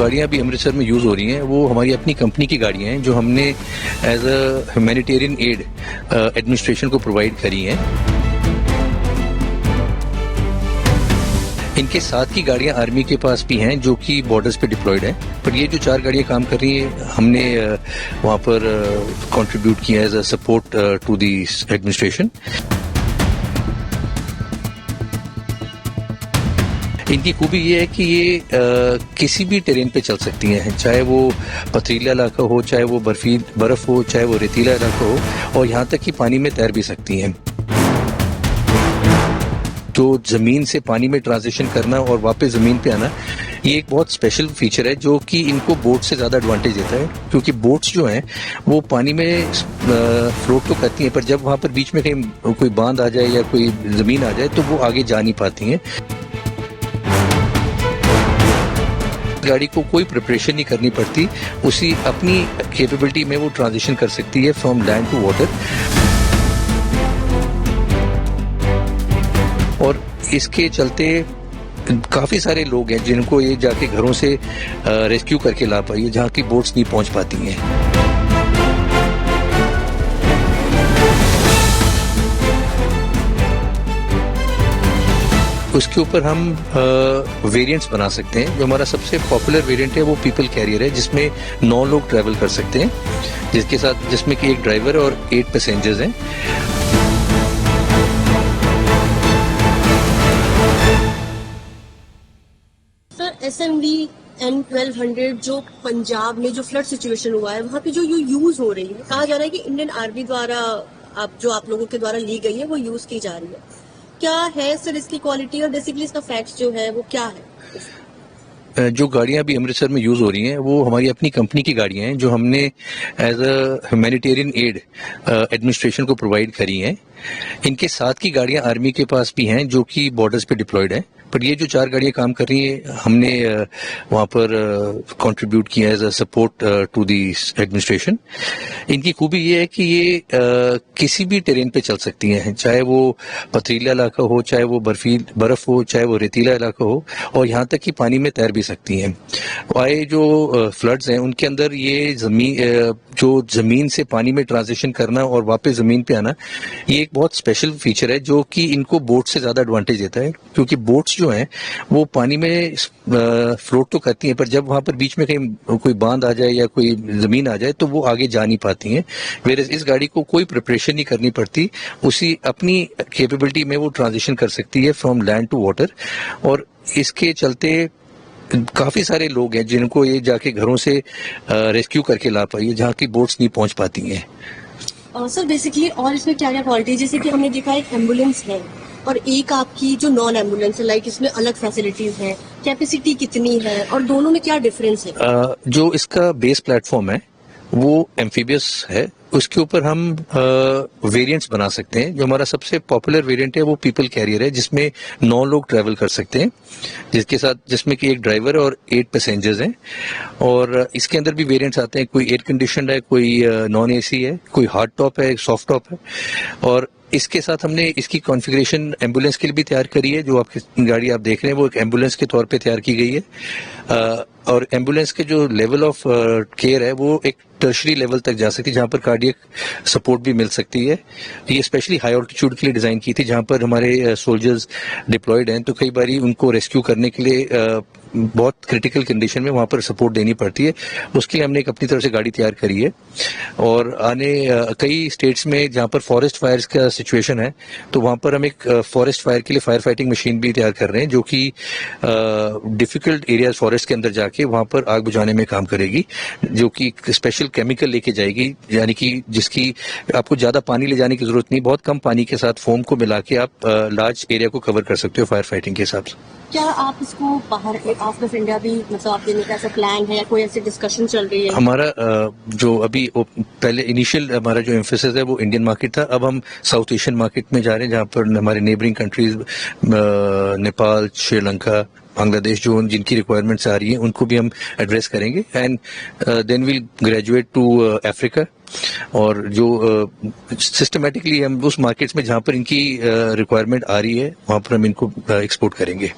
गाड़ियाँ अभी अमृतसर में यूज़ हो रही हैं वो हमारी अपनी कंपनी की गाड़ियाँ हैं जो हमने as a humanitarian aid administration को प्रोवाइड करी हैं। इनके साथ की गाड़ियां आर्मी के पास भी हैं जो कि बॉर्डर्स पे डिप्लॉयड हैं, पर ये जो 4 गाड़ियां काम कर रही हैं हमने वहां पर कंट्रीब्यूट किया as a support to the administration. इनकी खूबी ये है कि ये किसी भी टेरेन पे चल सकती हैं, चाहे वो पथरीला इलाका हो, चाहे वो बर्फ हो, चाहे वो रेतीला इलाका हो, और यहाँ तक कि पानी में तैर भी सकती हैं। तो जमीन से पानी में ट्रांजिशन करना और वापस जमीन पे आना ये एक बहुत स्पेशल फीचर है जो कि इनको बोट से ज्यादा एडवांटेज देता है, क्योंकि बोट्स जो हैं वो पानी में फ्लोट तो करती हैं, पर जब वहां पर बीच में कहीं कोई बांध आ जाए या कोई जमीन आ जाए तो वो आगे जा नहीं पाती हैं। गाड़ी को कोई प्रिपरेशन नहीं करनी पड़ती, उसी अपनी कैपेबिलिटी में वो ट्रांजिशन कर सकती है फ्रॉम लैंड टू वाटर। और इसके चलते काफी सारे लोग हैं जिनको ये जाके घरों से रेस्क्यू करके ला पाई है जहाँ की बोट्स नहीं पहुंच पाती हैं। उसके ऊपर हम वेरिएंट्स बना सकते हैं। जो हमारा सबसे पॉपुलर वेरिएंट है वो पीपल कैरियर है, जिसमें 9 लोग ट्रैवल कर सकते हैं, जिसमें कि एक ड्राइवर और 8 पैसेंजर्स हैं। सर SMV N1200 जो पंजाब में जो फ्लड सिचुएशन हुआ है वहाँ पे जो यूज हो रही है, कहा जा रहा है कि इंडियन आर्मी द्वारा आप लोगों के द्वारा ली गई है वो यूज की जा रही है। क्या है सर इसकी क्वालिटी और बेसिकली इसका फैक्ट्स जो है वो क्या है? जो गाड़ियां अभी अमृतसर में यूज हो रही हैं वो हमारी अपनी कंपनी की गाड़ियां हैं जो हमने as a humanitarian aid administration को प्रोवाइड करी हैं। इनके साथ की गाड़ियां आर्मी के पास भी हैं जो कि बॉर्डर्स पे डिप्लॉयड हैं, पर ये जो 4 गाड़ियां काम कर रही हैं हमने वहां पर कंट्रीब्यूट किया as a support to the administration. इनकी खूबी ये है कि ये किसी भी टेरेन पे चल सकती हैं, चाहे वो पथरीला इलाका हो, चाहे वो बर्फ हो, चाहे वो रेतीला इलाका हो, और यहाँ तक कि पानी में तैर भी सकती हैं। आए जो फ्लड्स हैं उनके अंदर ये जो जमीन से पानी में ट्रांजिशन करना और वापस जमीन पे आना ये एक बहुत स्पेशल फीचर है जो कि इनको बोट से ज्यादा एडवांटेज देता है, क्योंकि बोट्स जो हैं वो पानी में फ्लोट तो करती हैं, पर जब वहां पर बीच में कहीं कोई बांध आ जाए या कोई जमीन आ जाए तो वो आगे जा नहीं पाती हैं। वेयर इस गाड़ी को कोई प्रिपरेशन नहीं करनी पड़ती, उसी अपनी कैपेबिलिटी में वो ट्रांजिशन कर सकती है फ्रॉम लैंड टू वाटर। और इसके चलते काफी सारे लोग हैं जिनको ये जाके घरों से रेस्क्यू करके ला पाई है जहाँ की बोट्स नहीं पहुंच पाती हैं। सर बेसिकली और इसमें क्या क्या क्वालिटी, जैसे कि हमने देखा एक एम्बुलेंस है और एक आपकी जो नॉन एम्बुलेंस है, लाइक इसमें अलग फैसिलिटीज है, कैपेसिटी कितनी है और दोनों में क्या डिफरेंस है? जो इसका बेस प्लेटफॉर्म है वो एम्फीबियस है, उसके ऊपर हम वेरिएंट्स बना सकते हैं। जो हमारा सबसे पॉपुलर वेरिएंट है वो पीपल कैरियर है, जिसमें 9 लोग ट्रैवल कर सकते हैं, जिसमें कि एक ड्राइवर और 8 पैसेंजर्स हैं। और इसके अंदर भी वेरिएंट्स आते हैं, कोई एयर कंडीशनड है, कोई नॉन AC है, कोई हार्ड टॉप है, सॉफ्ट टॉप है। और इसके साथ हमने इसकी कॉन्फ़िगरेशन एम्बुलेंस के लिए भी तैयार करी है। जो आपकी गाड़ी आप देख रहे हैं वो एक एम्बुलेंस के तौर पे तैयार की गई है, और एम्बुलेंस के जो लेवल ऑफ केयर है वो एक टर्शरी लेवल तक जा सकती है, जहाँ पर कार्डियक सपोर्ट भी मिल सकती है। ये स्पेशली हाई ऑल्टीट्यूड के लिए डिजाइन की थी, जहाँ पर हमारे सोल्जर्स डिप्लॉयड हैं, तो कई बारी उनको रेस्क्यू करने के लिए बहुत क्रिटिकल कंडीशन में वहां पर सपोर्ट देनी पड़ती है। उसके लिए हमने एक अपनी तरफ से गाड़ी तैयार करी है। और कई स्टेट्स में जहाँ पर फॉरेस्ट फायर्स का सिचुएशन है तो वहां पर हम एक फॉरेस्ट फायर के लिए फायर फाइटिंग मशीन भी तैयार कर रहे हैं, जो कि डिफिकल्ट एरियाज फॉरेस्ट के अंदर जाके वहां पर आग बुझाने में काम करेगी, जो कि स्पेशल केमिकल लेके जाएगी, यानी कि जिसकी आपको ज्यादा पानी ले जाने की जरूरत नहीं, बहुत कम पानी के साथ फोम को मिला के आप लार्ज एरिया को कवर कर सकते हो फायर फाइटिंग के हिसाब से। क्या आप इसको बाहर आउट ऑफ इंडिया भी मतलब आप देने का ऐसा प्लान है या कोई ऐसी डिस्कशन चल रही है? हमारा जो अभी पहले इनिशियल हमारा जो एम्फेसिस है वो इंडियन मार्केट था, अब हम साउथ एशियन मार्केट में जा रहे हैं, जहाँ पर हमारे नेबरिंग कंट्रीज नेपाल, श्रीलंका, बांग्लादेश जो जिनकी रिक्वायरमेंट्स आ रही हैं उनको भी हम एड्रेस करेंगे। And then will graduate to Africa, और जो सिस्टमेटिकली हम उस मार्केट्स में जहाँ पर इनकी रिक्वायरमेंट आ रही है वहाँ पर हम इनको एक्सपोर्ट करेंगे।